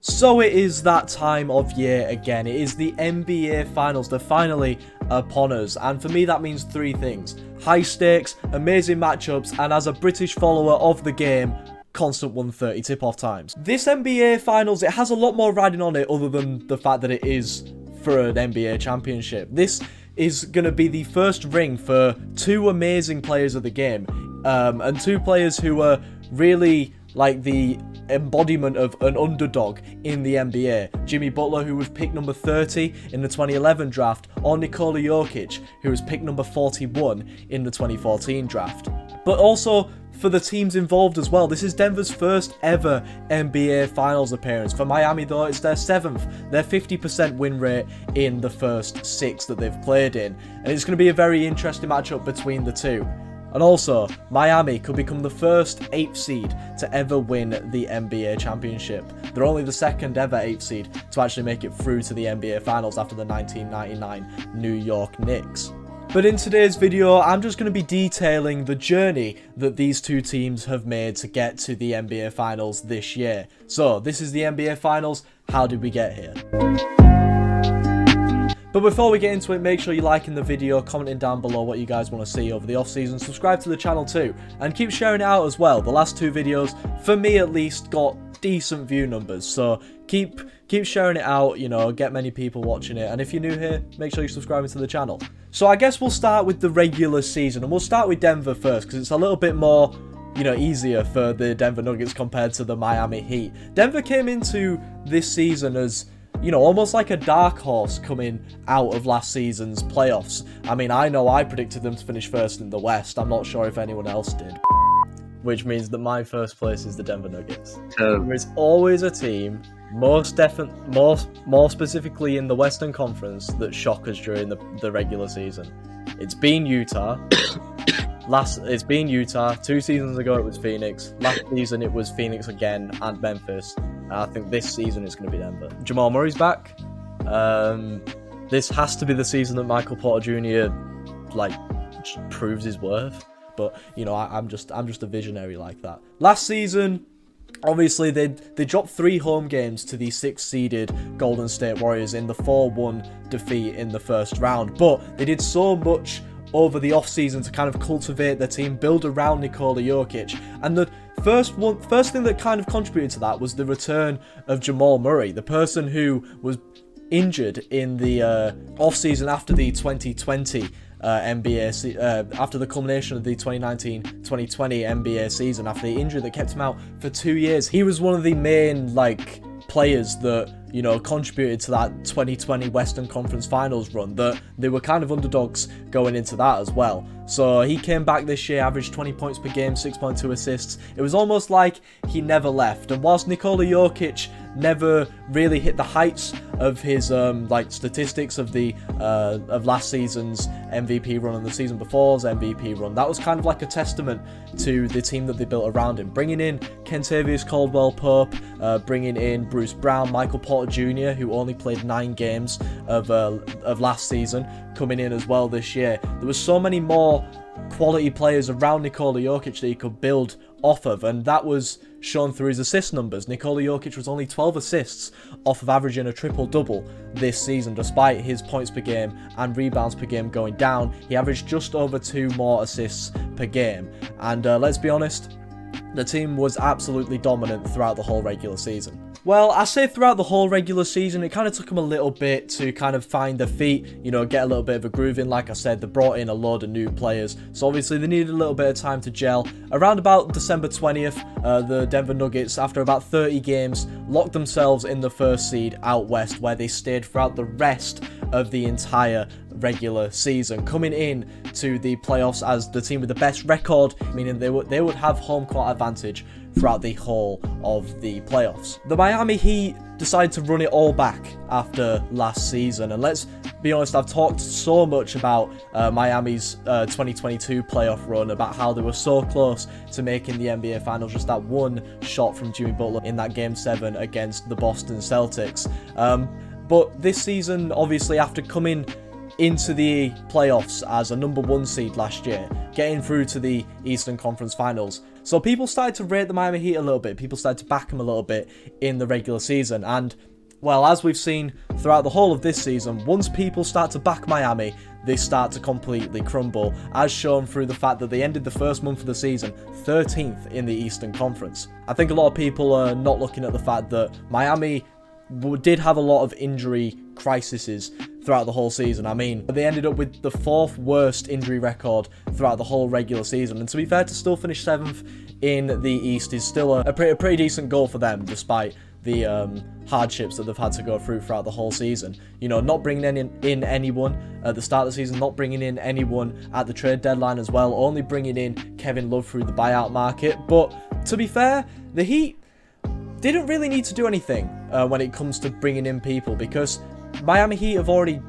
So it is that time of year again. It is the NBA Finals. They're finally upon us. And for me, that means three things. High stakes, amazing matchups, and as a British follower of the game, constant 130 tip-off times. This NBA Finals, it has a lot more riding on it other than the fact that it is for an NBA championship. This is going to be the first ring for two amazing players of the game. And two players who are really like the embodiment of an underdog in the NBA. Jimmy Butler, who was picked number 30 in the 2011 draft, or Nikola Jokic, who was picked number 41 in the 2014 draft. But also for the teams involved as well. This is Denver's first ever NBA Finals appearance. For Miami though, it's their 7th. Their 50% win rate in the first 6 that they've played in. And it's going to be a very interesting matchup between the two. And also, Miami could become the first 8th seed to ever win the NBA championship. They're only the 2nd ever 8th seed to actually make it through to the NBA Finals after the 1999 New York Knicks. But in today's video, I'm just going to be detailing the journey that these two teams have made to get to the NBA Finals this year. So, this is the NBA Finals. How did we get here? But before we get into it, make sure you're liking the video, commenting down below what you guys want to see over the off-season, subscribe to the channel too, and keep sharing it out as well. The last 2 videos, for me at least, got decent view numbers, so keep sharing it out, you know, get many people watching it, and if you're new here, make sure you're subscribing to the channel. So I guess we'll start with the regular season, and we'll start with Denver first, because it's a little bit more, you know, easier for the Denver Nuggets compared to the Miami Heat. Denver came into this season as, you know, almost like a dark horse coming out of last season's playoffs. I mean, I know I predicted them to finish first in the West. I'm not sure if anyone else did. Which means that my first place is the Denver Nuggets. There is always a team, more specifically in the Western Conference, that shock us during the regular season. It's been Utah. It's been Utah. 2 seasons ago it was Phoenix. Last season it was Phoenix again and Memphis. I think this season it's going to be Denver. Jamal Murray's back. This has to be the season that Michael Porter Jr. like proves his worth. But you know, I'm just a visionary like that. Last season, obviously they dropped 3 home games to the 6th seeded Golden State Warriors in the 4-1 defeat in the first round. But they did so much over the off-season to kind of cultivate their team, build around Nikola Jokic, and the first thing that kind of contributed to that was the return of Jamal Murray, the person who was injured in the off-season after the 2020 NBA, after the culmination of the 2019-2020 NBA season, after the injury that kept him out for 2 years. He was one of the main players that, you know, contributed to that 2020 Western Conference Finals run, that they were kind of underdogs going into that as well. So he came back this year, averaged 20 points per game, 6.2 assists. It was almost like he never left. And whilst Nikola Jokic never really hit the heights of his statistics of the of last season's MVP run and the season before's MVP run, that was kind of like a testament to the team that they built around him. Bringing in Kentavious Caldwell-Pope, bringing in Bruce Brown, Michael Porter Jr., who only played 9 games of last season, coming in as well this year. There was so many more quality players around Nikola Jokic that he could build off of, and that was shown through his assist numbers. Nikola Jokic was only 12 assists off of averaging a triple-double this season, despite his points per game and rebounds per game going down. He averaged just over 2 more assists per game, and let's be honest, the team was absolutely dominant throughout the whole regular season. Well, I say throughout the whole regular season, it kind of took them a little bit to kind of find their feet, you know, get a little bit of a groove in. Like I said, they brought in a load of new players, so obviously they needed a little bit of time to gel. Around about December 20th, the Denver Nuggets, after about 30 games, locked themselves in the 1st seed out west, where they stayed throughout the rest of the entire regular season, coming in to the playoffs as the team with the best record, meaning they would have home court advantage throughout the whole of the playoffs. The Miami Heat decided to run it all back after last season, and let's be honest, I've talked so much about Miami's 2022 playoff run, about how they were so close to making the NBA Finals, just that one shot from Jimmy Butler in that Game 7 against the Boston Celtics. But this season, obviously, after coming into the playoffs as a number 1 seed last year, getting through to the Eastern Conference Finals. So people started to rate the Miami Heat a little bit. People started to back them a little bit in the regular season. And, well, as we've seen throughout the whole of this season, once people start to back Miami, they start to completely crumble, as shown through the fact that they ended the first month of the season 13th in the Eastern Conference. I think a lot of people are not looking at the fact that Miami did have a lot of injury crises throughout the whole season. I mean, they ended up with the 4th worst injury record throughout the whole regular season. And to be fair, to still finish 7th in the East is still a pretty decent goal for them, despite the hardships that they've had to go through throughout the whole season. You know, not bringing in anyone at the start of the season, not bringing in anyone at the trade deadline as well, only bringing in Kevin Love through the buyout market. But to be fair, the Heat didn't really need to do anything when it comes to bringing in people, because Miami Heat have already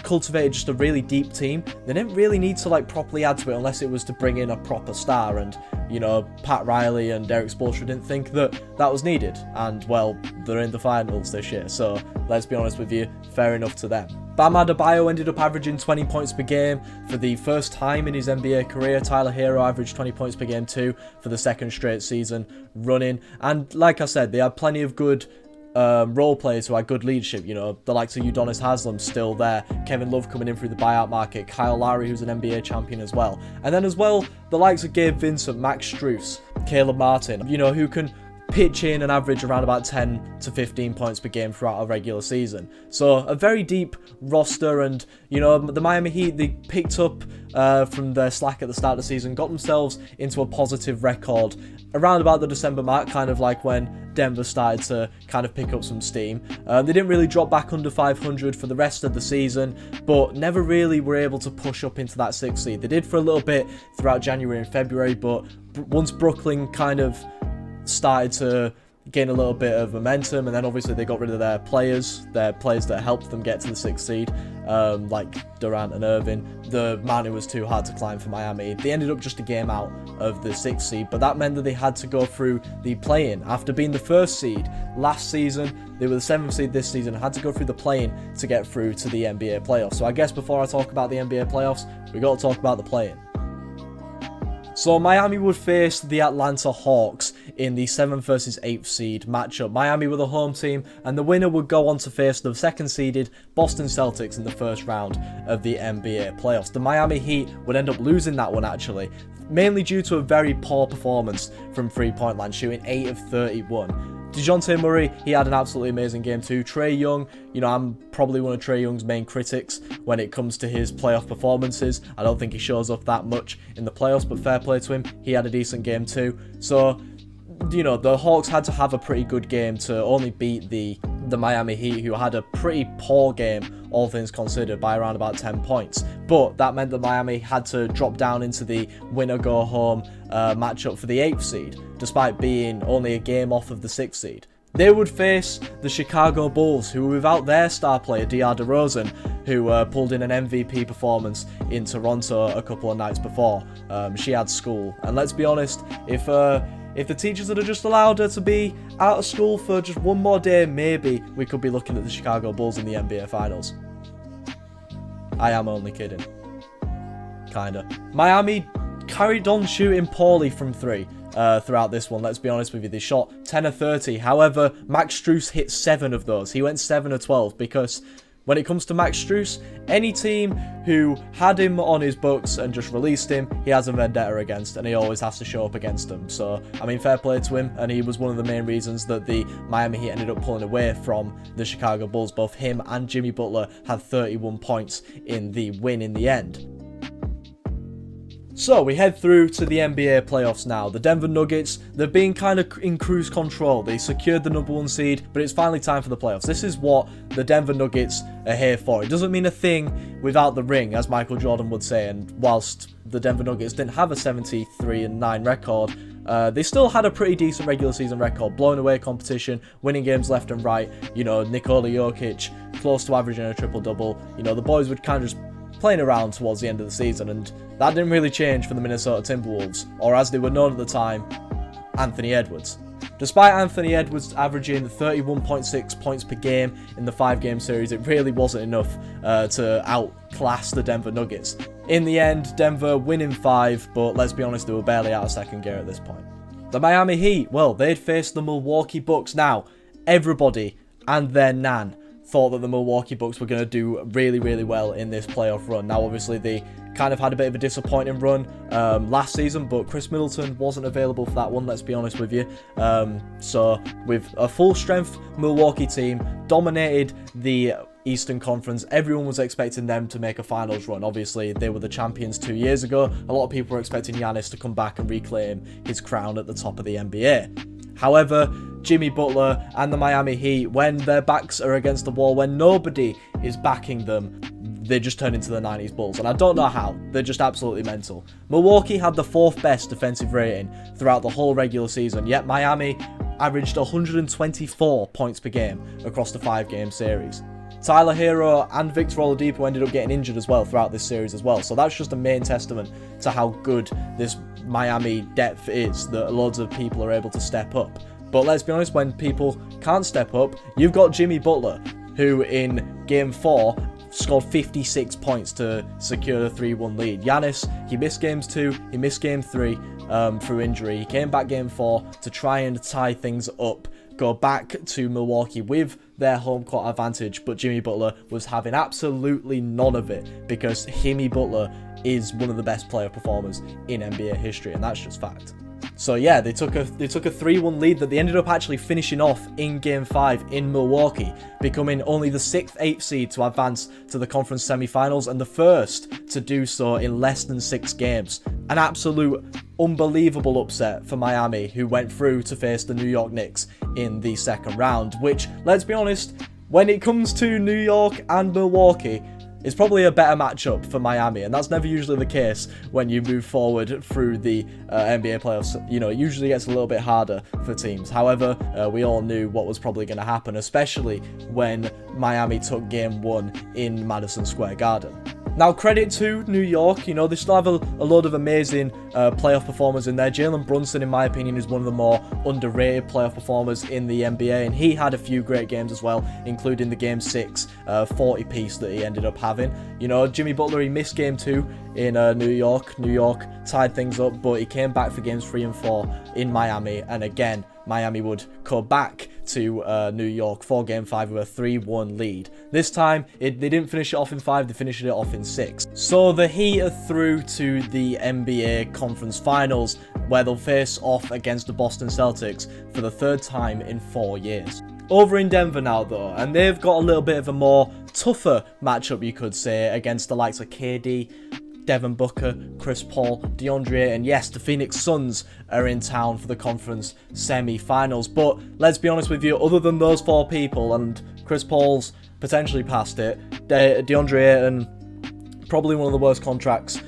cultivated just a really deep team. They didn't really need to like properly add to it unless it was to bring in a proper star, and you know, Pat Riley and Derek Spoelstra didn't think that was needed, and well, they're in the finals this year, so let's be honest with you, fair enough to them. Bam Adebayo ended up averaging 20 points per game for the first time in his NBA career. Tyler Hero averaged 20 points per game too for the 2nd straight season running, and like I said, they had plenty of good role players who had good leadership. You know, the likes of Udonis Haslem still there, Kevin Love coming in through the buyout market, Kyle Lowry, who's an NBA champion as well, and then as well the likes of Gabe Vincent, Max Strus, Caleb Martin, you know, who can pitch in and average around about 10 to 15 points per game throughout a regular season. So a very deep roster, and you know, the Miami Heat, they picked up from their slack at the start of the season, got themselves into a positive record around about the December mark, kind of like when Denver started to kind of pick up some steam. They didn't really drop back under 500 for the rest of the season, but never really were able to push up into that 6th seed. They did for a little bit throughout January and February, but once Brooklyn kind of started to gain a little bit of momentum, and then obviously they got rid of their players that helped them get to the 6th seed, like Durant and Irving. The mountain was too hard to climb for Miami. They ended up just a game out of the 6th seed, but that meant that they had to go through the play-in. After being the 1st seed last season, they were the 7th seed this season, and had to go through the play-in to get through to the NBA playoffs. So I guess before I talk about the NBA playoffs, we got to talk about the play-in. So Miami would face the Atlanta Hawks in the 7th versus 8th seed matchup. Miami were the home team, and the winner would go on to face the 2nd seeded Boston Celtics in the 1st round of the NBA playoffs. The Miami Heat would end up losing that one, actually, mainly due to a very poor performance from three-point line, shooting 8 of 31. DeJounte Murray, he had an absolutely amazing game too. Trae Young, you know, I'm probably one of Trae Young's main critics when it comes to his playoff performances. I don't think he shows up that much in the playoffs, but fair play to him, he had a decent game too. So, you know, the Hawks had to have a pretty good game to only beat the Miami Heat, who had a pretty poor game, all things considered, by around about 10 points. But that meant that Miami had to drop down into the winner-go-home matchup for the 8th seed, despite being only a game off of the 6th seed. They would face the Chicago Bulls, who were without their star player, DeAndre DeRozan, who pulled in an MVP performance in Toronto a couple of nights before. She had school, and let's be honest, if the teachers had just allowed her to be out of school for just one more day, maybe we could be looking at the Chicago Bulls in the NBA Finals. I am only kidding. Kinda. Miami carried on shooting poorly from three throughout this one, let's be honest with you. They shot 10 of 30. However, Max Strus hit 7 of those. He went 7 of 12 because when it comes to Max Strus, any team who had him on his books and just released him, he has a vendetta against, and he always has to show up against them. So, I mean, fair play to him, and he was one of the main reasons that the Miami Heat ended up pulling away from the Chicago Bulls. Both him and Jimmy Butler had 31 points in the win in the end. So, we head through to the NBA playoffs now. The Denver Nuggets, they've been kind of in cruise control. They secured the number 1 seed, but it's finally time for the playoffs. This is what the Denver Nuggets are here for. It doesn't mean a thing without the ring, as Michael Jordan would say, and whilst the Denver Nuggets didn't have a 73-9 record, they still had a pretty decent regular season record, blowing away competition, winning games left and right. You know, Nikola Jokic, close to averaging a triple-double. You know, the boys would kind of just playing around towards the end of the season, and that didn't really change for the Minnesota Timberwolves, or as they were known at the time, Anthony Edwards. Despite Anthony Edwards averaging 31.6 points per game in the 5-game series, it really wasn't enough to outclass the Denver Nuggets. In the end, Denver winning 5, but let's be honest, they were barely out of second gear at this point. The Miami Heat, well, they'd faced the Milwaukee Bucks. Now, everybody and their nan thought that the Milwaukee Bucks were going to do really, really well in this playoff run. Now, obviously, they kind of had a bit of a disappointing run last season, but Chris Middleton wasn't available for that one, let's be honest with you. So, with a full-strength Milwaukee team, dominated the Eastern Conference. Everyone was expecting them to make a finals run. Obviously, they were the champions 2 years ago. A lot of people were expecting Giannis to come back and reclaim his crown at the top of the NBA. However, Jimmy Butler and the Miami Heat, when their backs are against the wall, when nobody is backing them, they just turn into the 90s Bulls, and I don't know how. They're just absolutely mental. Milwaukee had the 4th best defensive rating throughout the whole regular season, yet Miami averaged 124 points per game across the 5-game series. Tyler Hero and Victor Oladipo ended up getting injured as well throughout this series as well, so that's just a main testament to how good this Miami depth is, that loads of people are able to step up. But let's be honest, when people can't step up, you've got Jimmy Butler, who in Game 4 scored 56 points to secure the 3-1 lead. Giannis, he missed Games 2, he missed Game 3 through injury. He came back Game 4 to try and tie things up, go back to Milwaukee with their home court advantage, but Jimmy Butler was having absolutely none of it, because Jimmy Butler is one of the best player performers in NBA history, and that's just fact. So yeah, they took a 3-1 lead that they ended up actually finishing off in Game 5 in Milwaukee, becoming only the 6th, 8th seed to advance to the conference semi-finals and the first to do so in less than 6 games. An absolute unbelievable upset for Miami, who went through to face the New York Knicks in the second round, which, let's be honest, when it comes to New York and Milwaukee, it's probably a better matchup for Miami, and that's never usually the case when you move forward through the NBA playoffs. You know, it usually gets a little bit harder for teams. However, we all knew what was probably going to happen, especially when Miami took Game 1 in Madison Square Garden. Now, credit to New York, you know, they still have a load of amazing playoff performers in there. Jalen Brunson, in my opinion, is one of the more underrated playoff performers in the NBA, and he had a few great games as well, including the Game 6 40-piece that he ended up having. You know, Jimmy Butler, he missed Game 2 in New York. New York tied things up, but he came back for Games 3 and 4 in Miami, and again, Miami would go back to New York for Game 5 with a 3-1 lead. This time, they didn't finish it off in 5, they finished it off in 6. So the Heat are through to the NBA Conference Finals, where they'll face off against the Boston Celtics for the 3rd time in 4 years. Over in Denver now though, and they've got a little bit of a more tougher matchup, you could say, against the likes of KD, Devin Booker, Chris Paul, DeAndre, and yes, the Phoenix Suns are in town for the conference semi-finals. But let's be honest with you, other than those 4 people, and Chris Paul's potentially past it, DeAndre Ayton, probably one of the worst contracts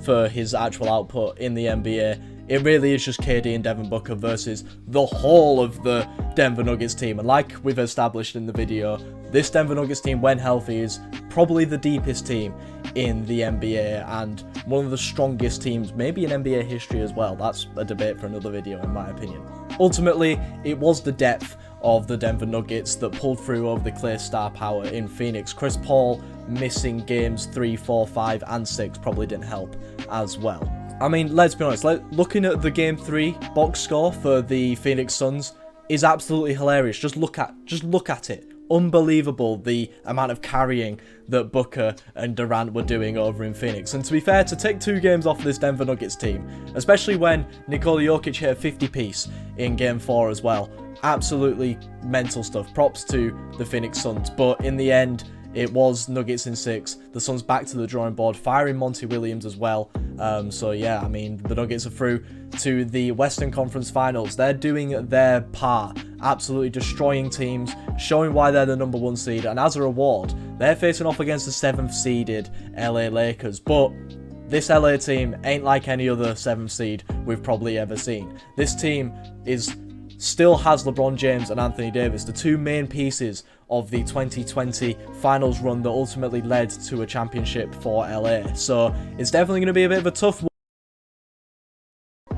for his actual output in the NBA. It really is just KD and Devin Booker versus the whole of the Denver Nuggets team. And like we've established in the video, this Denver Nuggets team, when healthy, is probably the deepest team in the NBA and one of the strongest teams, maybe in NBA history as well. That's a debate for another video, in my opinion. Ultimately, it was the depth of the Denver Nuggets that pulled through over the clear star power in Phoenix. Chris Paul missing games 3, 4, 5, and 6 probably didn't help as well. I mean, let's be honest, looking at the Game 3 box score for the Phoenix Suns is absolutely hilarious. Just look at it. Unbelievable, the amount of carrying that Booker and Durant were doing over in Phoenix. And to be fair, to take 2 games off this Denver Nuggets team, especially when Nikola Jokic hit a 50-piece in Game 4 as well, absolutely mental stuff. Props to the Phoenix Suns, but in the end, it was Nuggets in 6. The Suns back to the drawing board, firing Monty Williams as well. So yeah, I mean, the Nuggets are through to the Western Conference Finals. They're doing their part, absolutely destroying teams, showing why they're the number 1 seed, and as a reward, they're facing off against the 7th seeded LA Lakers. But this LA team ain't like any other 7th seed we've probably ever seen. This team still has LeBron James and Anthony Davis, the 2 main pieces of the 2020 finals run that ultimately led to a championship for LA. So it's definitely going to be a bit of a tough one.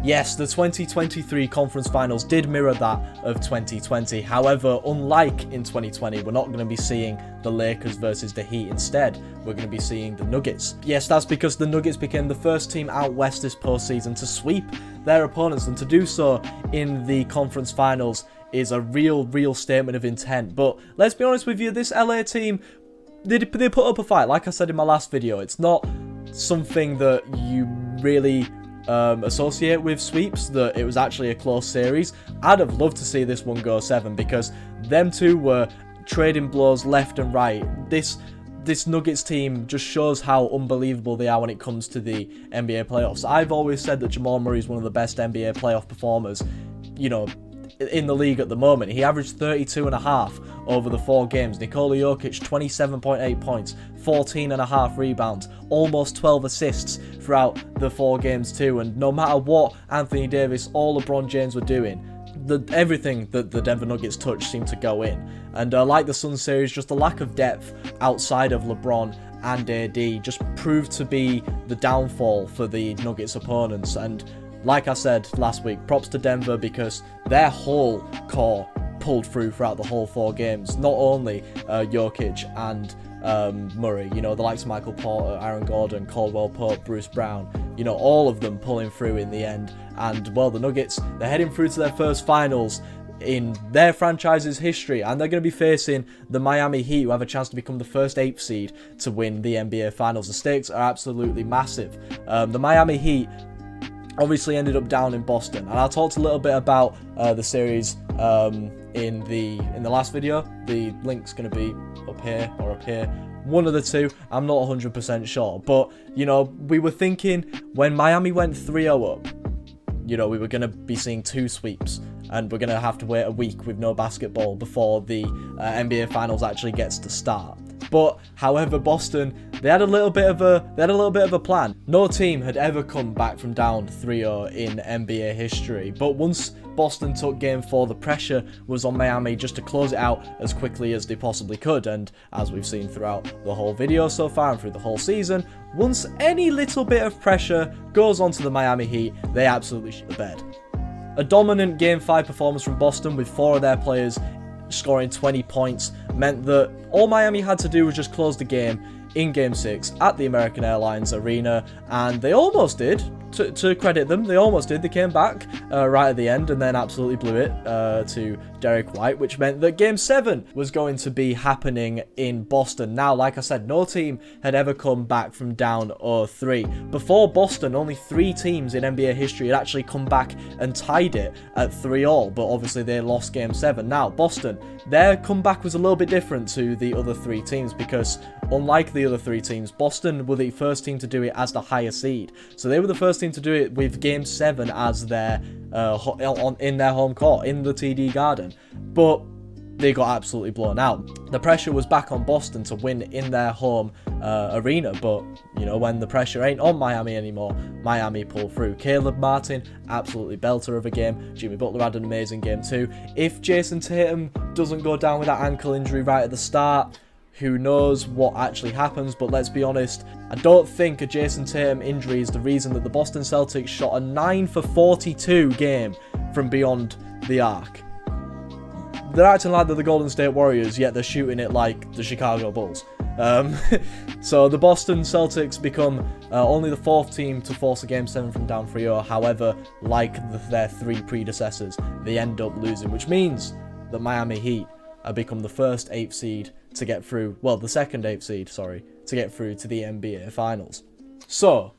Yes, the 2023 conference finals did mirror that of 2020. However, unlike in 2020, we're not going to be seeing the Lakers versus the Heat. Instead, we're going to be seeing the Nuggets. Yes, that's because the Nuggets became the first team out west this postseason to sweep their opponents, and to do so in the conference finals is a real statement of intent. But let's be honest with you, this LA team, they put up a fight. Like I said in my last video, it's not something that you really associate with sweeps, that it was actually a close series. I'd have loved to see this one go 7, because them two were trading blows left and right. This Nuggets team just shows how unbelievable they are when it comes to the NBA playoffs. I've always said that Jamal Murray is one of the best NBA playoff performers, you know, in the league at the moment. He averaged 32.5 over the 4 games. Nikola Jokic, 27.8 points, 14.5 rebounds, almost 12 assists throughout the 4 games too. And no matter what Anthony Davis or LeBron James were doing, everything that the Denver Nuggets touched seemed to go in. And like the Suns series, just the lack of depth outside of LeBron and AD just proved to be the downfall for the Nuggets opponents. And like I said last week, props to Denver, because their whole core pulled through throughout the whole 4 games. Not only Jokic and Murray, you know, the likes of Michael Porter, Aaron Gordon, Caldwell Pope, Bruce Brown, you know, all of them pulling through in the end. And, well, the Nuggets, they're heading through to their first finals in their franchise's history, and they're going to be facing the Miami Heat, who have a chance to become the first 8th seed to win the NBA Finals. The stakes are absolutely massive. The Miami Heat obviously ended up down in Boston, and I talked a little bit about the series in the last video. The link's going to be up here or up here, one of the two. I'm not 100% sure, but you know, we were thinking when Miami went 3-0 up, you know, we were going to be seeing 2 sweeps, and we're going to have to wait a week with no basketball before the NBA Finals actually gets to start. But however, Boston, they had a little bit of a plan. No team had ever come back from down 3-0 in NBA history. But once Boston took game 4, the pressure was on Miami just to close it out as quickly as they possibly could. And as we've seen throughout the whole video so far and through the whole season, once any little bit of pressure goes onto the Miami Heat, they absolutely shit the bed. A dominant Game 5 performance from Boston, with 4 of their players scoring 20 points, meant that all Miami had to do was just close the game in Game 6 at the American Airlines Arena, and they almost did. To credit them, they almost did. They came back right at the end and then absolutely blew it to Derek White, which meant that Game 7 was going to be happening in Boston. Now, like I said, no team had ever come back from down 0-3. Before Boston, only 3 teams in NBA history had actually come back and tied it at 3-3, but obviously they lost Game 7. Now, Boston, their comeback was a little bit different to the other 3 teams, because unlike the other 3 teams, Boston were the first team to do it as the higher seed. So they were the first team to do it with Game 7 as their in their home court, in the TD Garden. But they got absolutely blown out. The pressure was back on Boston to win in their home arena, but you know, when the pressure ain't on Miami anymore, Miami pulled through. Caleb Martin, absolutely belter of a game. Jimmy Butler had an amazing game too. If Jason Tatum doesn't go down with that ankle injury right at the start, who knows what actually happens. But let's be honest, I don't think a Jason Tatum injury is the reason that the Boston Celtics shot a 9 for 42 game from beyond the arc. They're acting like they're the Golden State Warriors, yet they're shooting it like the Chicago Bulls. So the Boston Celtics become only the 4th team to force a Game 7 from down 3-0. However, like their 3 predecessors, they end up losing, which means that Miami Heat have become the first 8th seed to get through, well, the second 8th seed, sorry, to get through to the NBA Finals. So,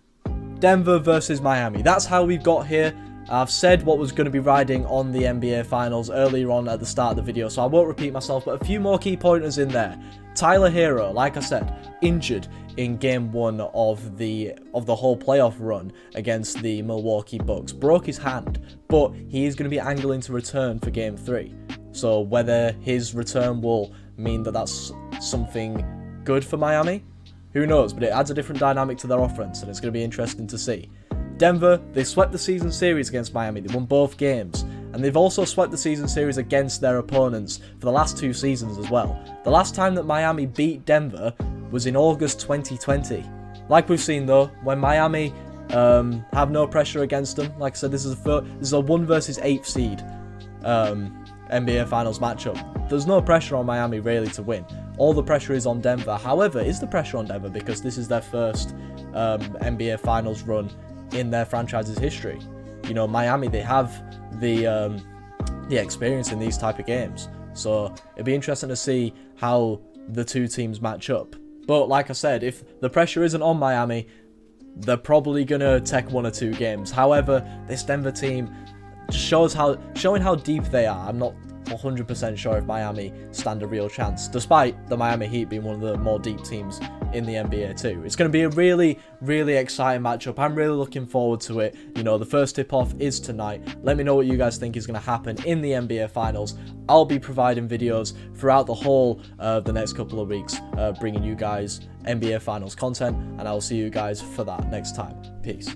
Denver versus Miami. That's how we've got here. I've said what was going to be riding on the NBA Finals earlier on at the start of the video, so I won't repeat myself, but a few more key pointers in there. Tyler Hero, like I said, injured in Game 1 of the whole playoff run against the Milwaukee Bucks. Broke his hand, but he is going to be angling to return for Game 3. So whether his return will mean that that's something good for Miami, who knows, but it adds a different dynamic to their offense, and it's going to be interesting to see. Denver, they swept the season series against Miami. They won both games, and they've also swept the season series against their opponents for the last 2 seasons as well. The last time that Miami beat Denver was in August 2020. Like we've seen though, when Miami Have no pressure against them. Like I said, this is a 1 versus 8 seed NBA Finals matchup. There's no pressure on Miami really to win. All the pressure is on Denver. However, is the pressure on Denver because this is their first NBA Finals run in their franchise's history. You know, Miami, they have the experience in these type of games. So it'd be interesting to see how the two teams match up. But like I said, if the pressure isn't on Miami, they're probably going to take 1 or 2 games. However, this Denver team showing how deep they are. I'm not 100% sure if Miami stand a real chance, despite the Miami Heat being one of the more deep teams in the NBA too. It's going to be a really, really exciting matchup. I'm really looking forward to it. You know, the first tip-off is tonight. Let me know what you guys think is going to happen in the NBA Finals. I'll be providing videos throughout the whole of the next couple of weeks, bringing you guys NBA Finals content, and I'll see you guys for that next time. Peace.